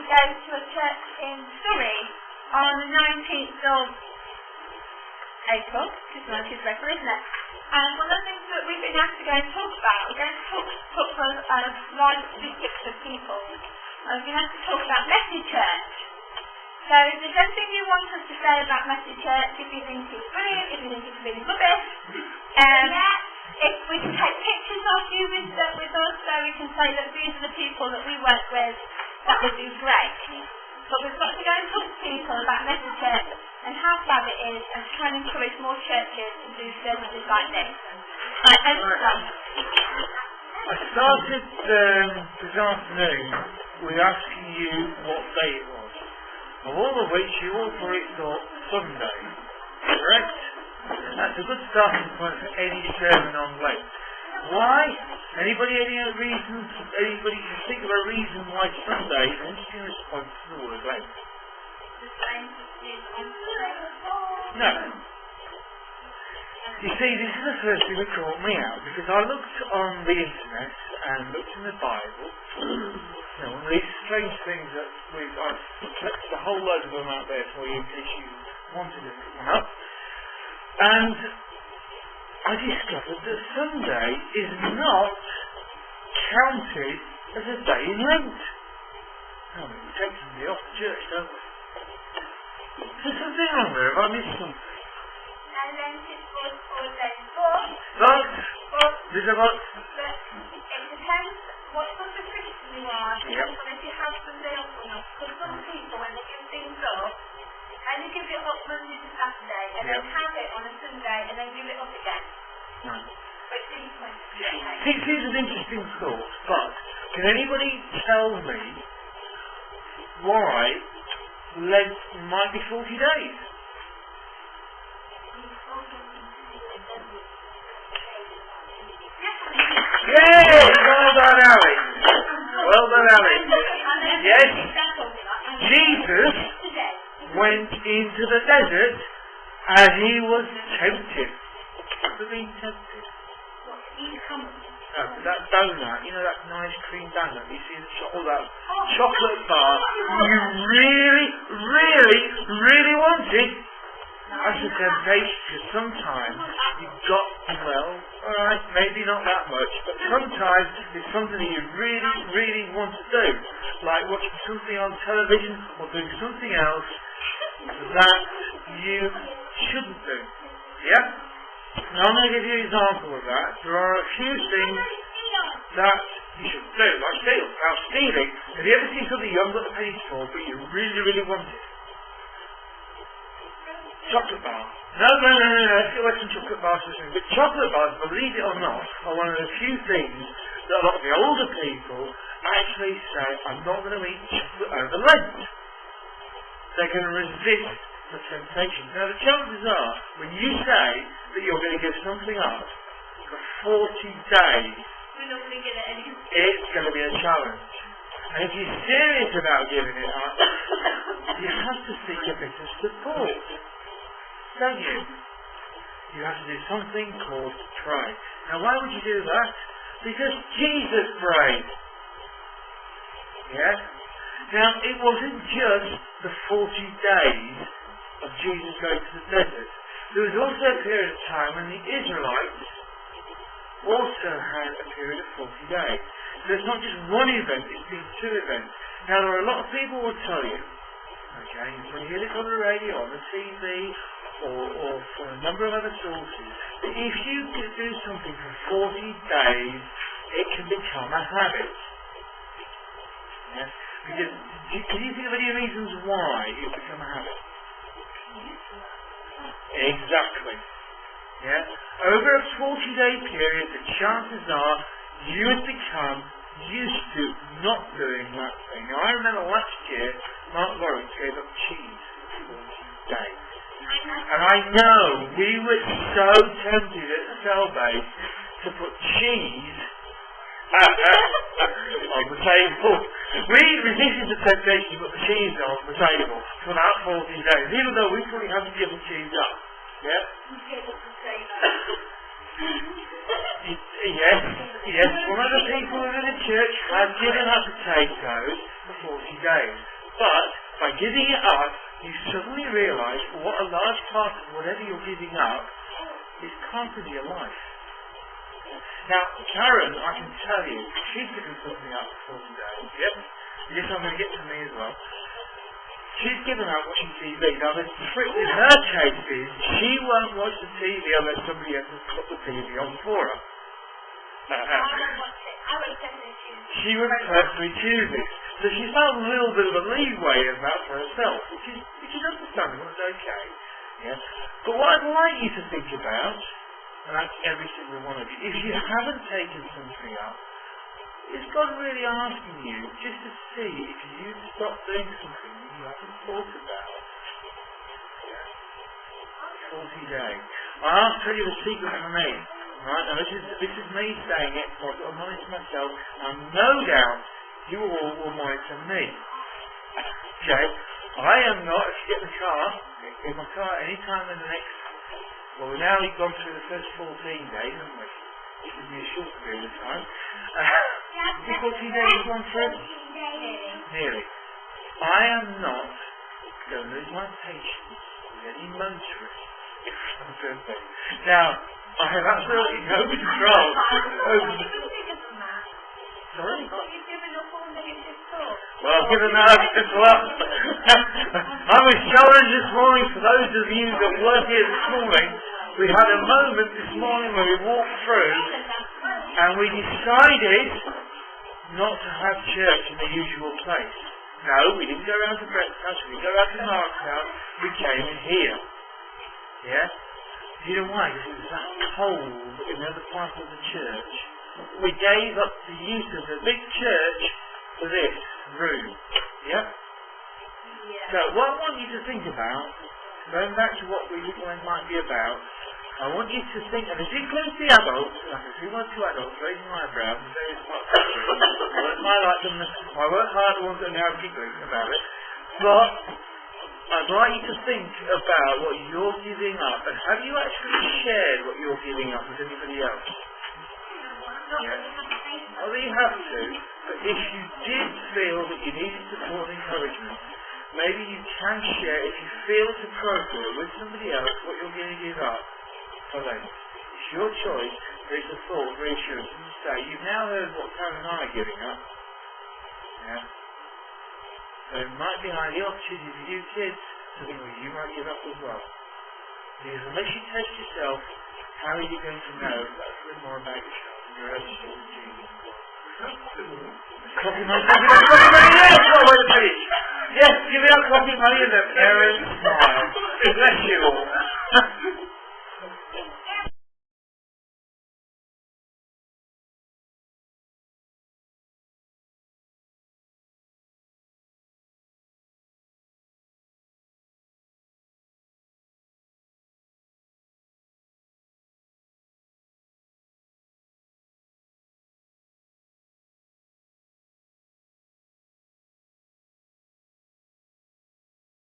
go to a church in Surrey on the 19th of April, which is nice, isn't it? And one of the things that we've been asked to go and talk about, we're going to talk for a large district of people. And we're going to have to talk about Message Church. So if there's anything you want us to say about Message Church, if you think it's brilliant, if you think it's really rubbish, if we can take pictures of you with us, so we can say that these are the people that we work with, that would be great. But we've got to go and talk to people about Message Church and how bad it is, and try and encourage more churches to do services like this. I started this afternoon with asking you what day it was, of all of which you all probably thought Sunday, correct? That's a good starting point for any sermon on Lent. Why? Anybody can think of a reason why Sunday is an interesting response to the word Lent? No. You see, this is the first thing that caught me out, because I looked on the internet and looked in the Bible, one of these strange things that I've collected a whole load of them out there for you in case you wanted to pick one up, and I discovered that Sunday is not counted as a day in Lent. Oh, we take somebody off to church, don't we? There's something wrong there. Have I missed something? Lent is 4 days. But there's a lot. It depends what sort of Christian you are. Yep. And if you have Sunday off or not. Because some people, when they give things up, only give it up Monday to Saturday, and then have it on a Sunday, and then give it up again. Right. Which seems like This is an interesting thought, but can anybody tell me why Lent might be 40 days? Yes! Well done, Ali. Well done, Ali. Yes. Jesus went into the desert and he was tempted. What does mean tempted? No, that donut, that nice cream donut, you see that chocolate bar you really, really, really wanted. That's a temptation, because sometimes you've got, alright, maybe not that much, but sometimes it's something that you really, really want to do, like watching something on television or doing something else that you shouldn't do. Yeah? Now I'm going to give you an example of that. There are a few things that you should do, like steal. Now stealing, have you ever seen something you haven't got the pennies for, but you really, really want it? Chocolate bar. No, if you like some chocolate bars or something. But chocolate bars, believe it or not, are one of the few things that a lot of the older people actually say, I'm not going to eat chocolate over Lent. They're going to resist the temptation. Now the chances are, when you say that you're going to give something up for 40 days, it's going to be a challenge. And if you're serious about giving it up, you have to seek a bit of support. Don't you? You have to do something called pray. Now why would you do that? Because Jesus prayed. Yeah? Now it wasn't just the 40 days of Jesus going to the desert. There was also a period of time when the Israelites also had a period of 40 days. So it's not just one event, it's been two events. Now there are a lot of people who will tell you, okay, when you hear it on the radio, on the TV, or from a number of other sources, that if you do something for 40 days, it can become a habit. Yes? Because, can you think of any reasons why it become a habit? Exactly. Yeah? Over a 40-day period, the chances are you would become used to not doing that thing. Now, I remember last year, Mark Lawrence gave up cheese for 40 days. And I know we were so tempted at Cellbase to put cheese on the table. We resisted the temptation to put the cheese on the table for about 14 days, even though we probably haven't given cheese up. Yeah? Yes. One of the people within the church has given up potatoes for 40 days. But by giving it up, you suddenly realise what a large part of whatever you're giving up is part of your life. Now, Karen, I can tell you, she's given something up for today. Yep. Yes, I'm going to get to me as well. She's given up watching TV. Now, the trick with her case is she won't watch the TV unless somebody else has put the TV on for her. I won't watch it. I won't definitely choose it. She would personally choose it. So she's found a little bit of a leeway in that for herself, which is understandable, it's okay. Yeah? But what I'd like you to think about, and that's every single one of you, if you haven't taken something up, is God really asking you just to see if you stop doing something that you haven't thought about? Yeah. 40 days. I'll tell you a secret for me. Right? Now this is me saying it, so I've got to monitor myself, and no doubt you all will monitor me. Okay? I am not, if you get in my car any time in the next, well, we've now gone through the first 14 days, haven't we? Which would be a short period of time. 14 days we've gone through? Nearly. I am not going to lose my patience with any motorist. Now, I have absolutely no control over the... Sorry? Well, I've given that up as well. I was challenged this morning, for those of you that weren't here this morning, we had a moment this morning where we walked through and we decided not to have church in the usual place. No, we didn't go around to Brett's house, we didn't go around to Mark's house, we came in here. Yeah? Do you know why? Because it was that cold in other parts of the church. We gave up the use of the big church for this room. Yeah? So what I want you to think about, going back to what we might be about, I want you to think, and this includes the adults, and I can see 1 or 2 adults raising eyebrows in various parts of the room. I weren't hard ones that are now giggling about it. But I'd like you to think about what you're giving up, and have you actually shared what you're giving up with anybody else? Yeah. Not that you have to, but if you did feel that you needed support and encouragement, maybe you can share, if you feel it's appropriate, with somebody else what you're going to give up for them. It's your choice, but it's a thought, reassurance. And you say, you've now heard what Karen and I are giving up. Yeah. So it might be an ideal opportunity for you kids to think, well, you might give up as well. Because unless you test yourself, how are you going to know that's a little more about yourself and your relationship with Jesus? Coffee money, yes, what a way to finish. Yes, give me that coffee money and the parents smile. Bless you all.